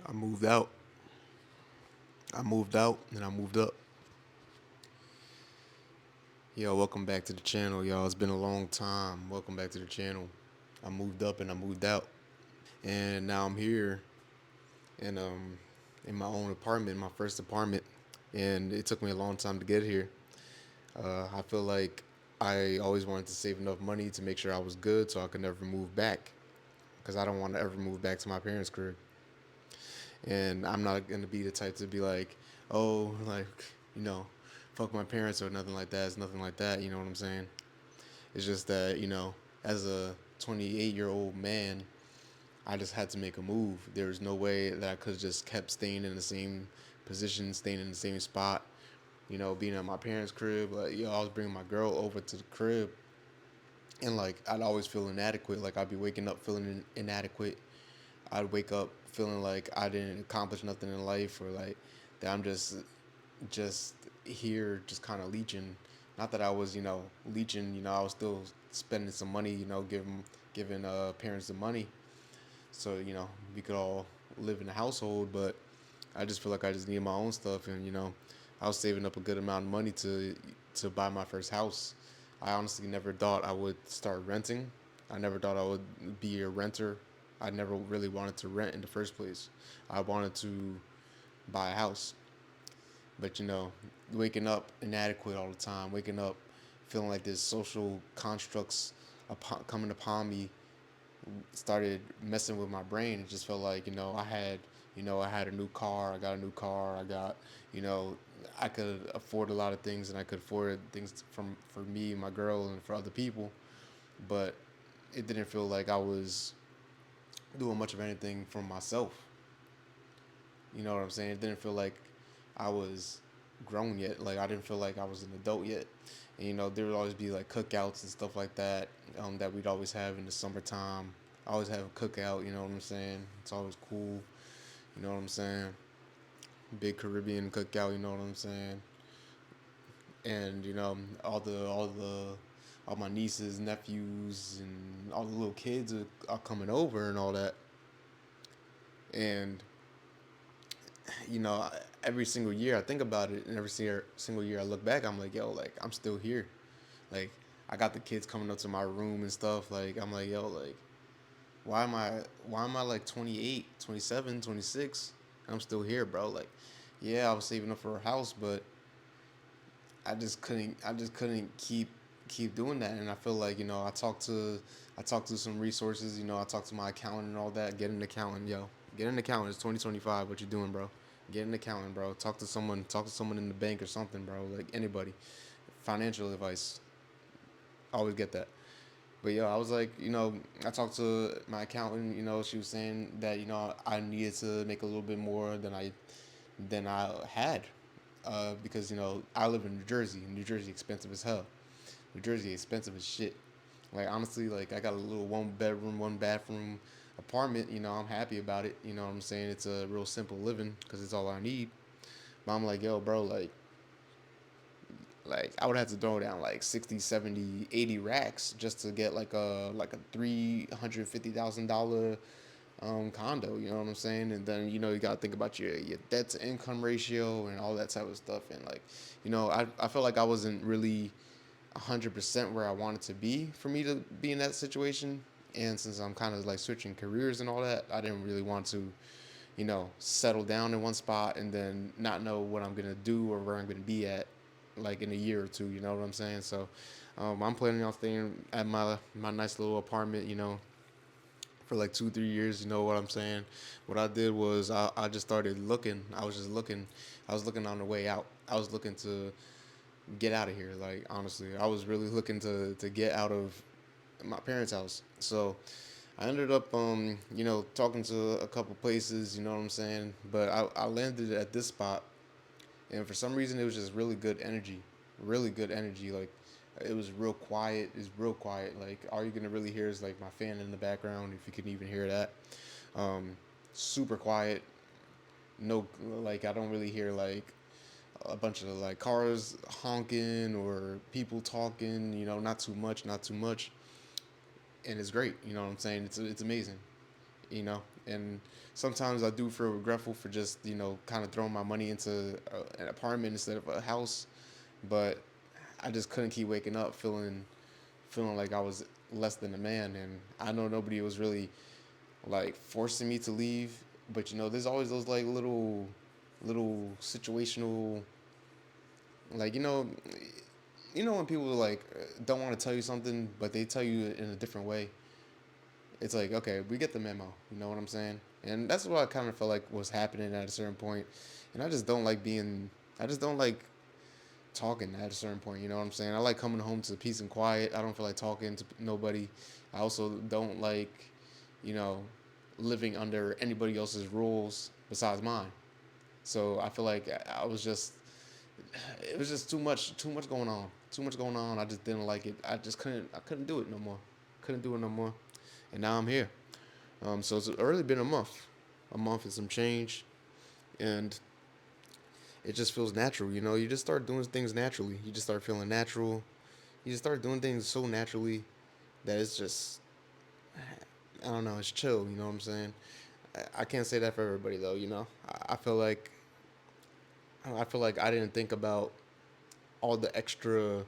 I moved out. I moved out and I moved up. Yo, welcome back to the channel, y'all. It's been a long time. Welcome back to the channel. I moved up and I moved out, and now I'm here in in my own apartment, my first apartment, and it took me a long time to get here. I feel like I always wanted to save enough money to make sure I was good so I could never move back, because I don't want to ever move back to my parents' crib. And I'm not gonna be the type to be like, oh, like, you know, fuck my parents or nothing like that. It's nothing like that. You know what I'm saying? It's just that as a 28-year-old man, I just had to make a move. There was no way that I could have just kept staying in the same position, staying in the same spot. Being at my parents' crib. Like, I was bringing my girl over to the crib, and like I'd always feel inadequate. Like I'd be waking up feeling inadequate. I'd wake up feeling like I didn't accomplish nothing in life, or like that I'm just here just kind of leeching. Not that I was leeching. I was still spending some money. Giving parents the money, so we could all live in the household. But I just feel like I just need my own stuff, and I was saving up a good amount of money to buy my first house. I honestly never thought I would start renting. I never thought I would be a renter. I never really wanted to rent in the first place. I wanted to buy a house. But waking up inadequate all the time, waking up feeling like this social constructs coming upon me started messing with my brain. It just felt like I had a new car. I got a new car. you know I could afford a lot of things, and I could afford things for me, my girl, and for other people. But it didn't feel like I was doing much of anything for myself. You know what I'm saying? It didn't feel like I was grown yet. Like I didn't feel like I was an adult yet. And there would always be like cookouts and stuff like that, that we'd always have in the summertime. I always have a cookout. You know what I'm saying? It's always cool. You know what I'm saying? Big Caribbean cookout. You know what I'm saying? And all my nieces, nephews, and all the little kids are coming over and all that. And you know, every single year I think about it, and every single year I look back, I'm like, yo, like I'm still here. Like I got the kids coming up to my room and stuff. Like I'm like, yo, like why am I like 28, 27, 26? I'm still here, bro. Like, yeah, I was saving up for a house, but I just couldn't keep doing that. And I feel like I talked to some resources. I talked to my accountant and all that. Get an accountant, yo. Get an accountant. It's 2025. What you doing, bro? Get an accountant, bro. Talk to someone. Talk to someone in the bank or something, bro. Like anybody. Financial advice. Always get that. But yo, I was like, I talked to my accountant. She was saying that I needed to make a little bit more than I had, because I live in New Jersey. And New Jersey expensive as hell. New Jersey expensive as shit. Like honestly, like I got a little one bedroom, one bathroom apartment. I'm happy about it. You know what I'm saying? It's a real simple living because it's all I need. But I'm like, yo, bro, like I would have to throw down like 60, 70, 80 racks just to get like a $350,000 condo. You know what I'm saying? And then you got to think about your debt to income ratio and all that type of stuff. And like I felt like I wasn't really 100% where I wanted to be for me to be in that situation. And since I'm kind of like switching careers and all that, I didn't really want to settle down in one spot and then not know what I'm gonna do or where I'm gonna be at like in a year or two. You know what I'm saying? So I'm planning on staying at my nice little apartment. For like 2 3 years. You know what I'm saying? What I did was I just started looking. I was just looking. I was looking on the way out. I was looking to get out of here. Like honestly, I was really looking to get out of my parents' house. So I ended up talking to a couple places. You know what I'm saying? But I landed at this spot, and for some reason it was just really good energy, really good energy. Like it was real quiet. It's real quiet. Like all you're gonna really hear is like my fan in the background, if you can even hear that. Um, Super quiet. No, like I don't really hear like a bunch of like cars honking or people talking. Not too much, not too much, and it's great. You know what I'm saying? It's amazing. You know, and sometimes I do feel regretful for just kind of throwing my money into an apartment instead of a house. But I just couldn't keep waking up feeling like I was less than a man, and I know nobody was really like forcing me to leave. But there's always those like little situational, like when people like don't want to tell you something, but they tell you in a different way. It's like, okay, we get the memo. You know what I'm saying? And that's what I kind of felt like was happening at a certain point. And I just don't like being. I just don't like talking at a certain point. You know what I'm saying? I like coming home to peace and quiet. I don't feel like talking to nobody. I also don't like, you know, living under anybody else's rules besides mine. So I feel like I was just, it was just too much going on, too much going on. I just didn't like it. I couldn't do it no more, couldn't do it no more. And now I'm here. So it's already been a month and some change, and it just feels natural. You just start doing things naturally. You just start feeling natural. You just start doing things so naturally that it's just, I don't know, it's chill. You know what I'm saying? I can't say that for everybody though. I feel like I didn't think about all the extra.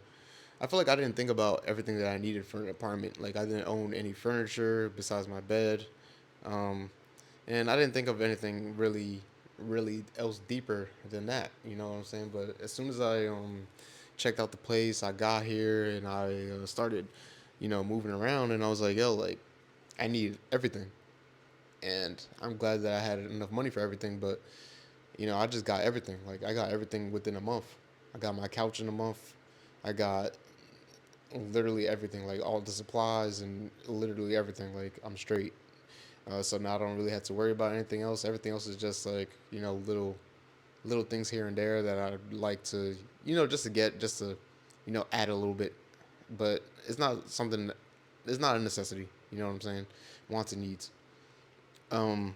I feel like I didn't think about everything that I needed for an apartment. Like I didn't own any furniture besides my bed, um, and I didn't think of anything really else deeper than that. You know what I'm saying? But as soon as I checked out the place, I got here and I started, moving around, and I was like, yo, like I need everything, and I'm glad that I had enough money for everything. But I just got everything. Like I got everything within a month. I got my couch in a month. I got literally everything, like all the supplies and literally everything. Like I'm straight. So now I don't really have to worry about anything else. Everything else is just like little things here and there that I'd like to just to add a little bit. But it's not something. It's not a necessity. You know what I'm saying? Wants and needs. Um,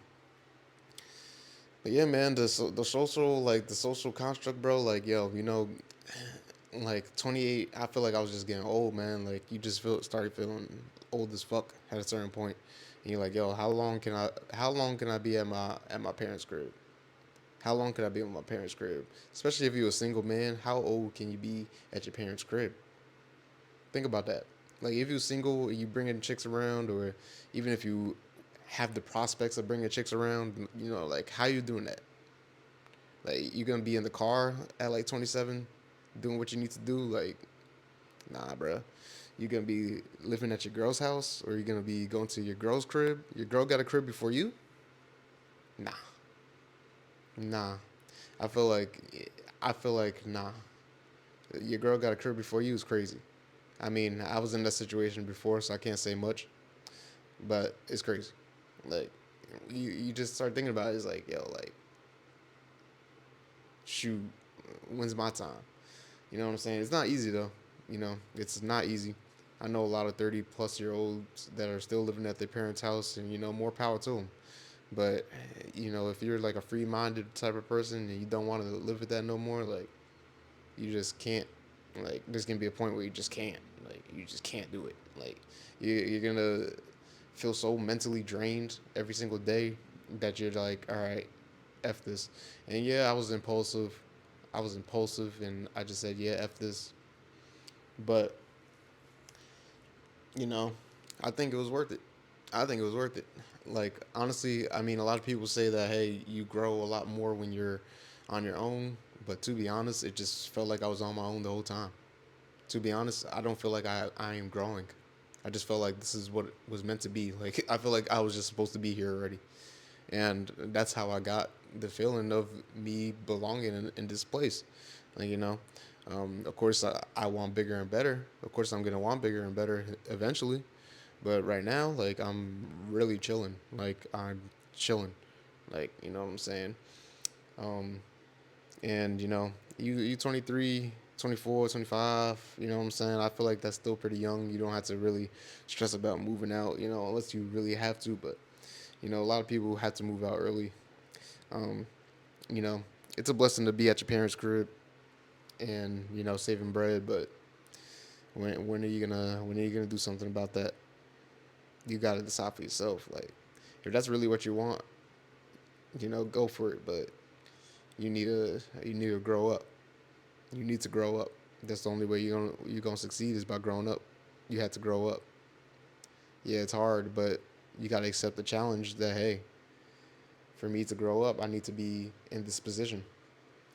but yeah, man, the social construct, bro. Like yo, like 28, I feel like I was just getting old, man. Like you just started feeling old as fuck at a certain point, and you're like, yo, how long can I be at my parents' crib? How long can I be at my parents' crib? Especially if you're a single man, how old can you be at your parents' crib? Think about that. Like if you're single, you bringing chicks around, or even if you have the prospects of bringing chicks around, like how you doing that? Like you gonna be in the car at like 27, doing what you need to do? Like, nah, bro. You gonna be living at your girl's house, or you gonna be going to your girl's crib? Your girl got a crib before you? Nah, nah. I feel like, nah. Your girl got a crib before you is crazy. I mean, I was in that situation before, so I can't say much, but it's crazy. Like, you just start thinking about it. It's like, yo, like, shoot, when's my time? You know what I'm saying? It's not easy though. It's not easy. I know a lot of 30+ year olds that are still living at their parents' house, and more power to them. But if you're like a free-minded type of person and you don't want to live with that no more, like you just can't. Like there's gonna be a point where you just can't. Like you just can't do it. Like you're gonna feel so mentally drained every single day that you're like, all right, f this. And yeah, I was impulsive. And I just said, yeah, f this. But you know, I think it was worth it. I think it was worth it. Like honestly, I mean, a lot of people say that hey, you grow a lot more when you're on your own. But to be honest, it just felt like I was on my own the whole time. To be honest, I don't feel like I am growing. I just felt like this is what it was meant to be. Like I feel like I was just supposed to be here already, and that's how I got the feeling of me belonging in this place. Like of course I want bigger and better. Of course I'm gonna want bigger and better eventually. But right now, like I'm really chilling. Like I'm chilling. Like you know what I'm saying. Um, and you 23, 24, 25. You know what I'm saying. I feel like that's still pretty young. You don't have to really stress about moving out. Unless you really have to. But a lot of people have to move out early. Um, you know, it's a blessing to be at your parents' crib and saving bread. But when are you gonna do something about that? You gotta decide for yourself. Like If that's really what you want, go for it. But you need to grow up. You need to grow up. That's the only way you're gonna succeed is by growing up. You have to grow up. Yeah, it's hard, but you gotta accept the challenge that hey, for me to grow up, I need to be in this position.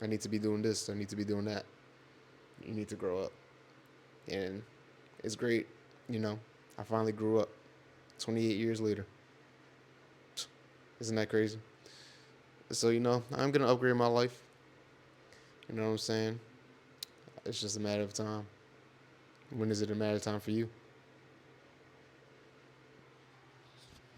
I need to be doing this. I need to be doing that. You need to grow up, and it's great. You know, I finally grew up. 28 years later. Isn't that crazy? So I'm gonna upgrade my life. You know what I'm saying? It's just a matter of time. When is it a matter of time for you?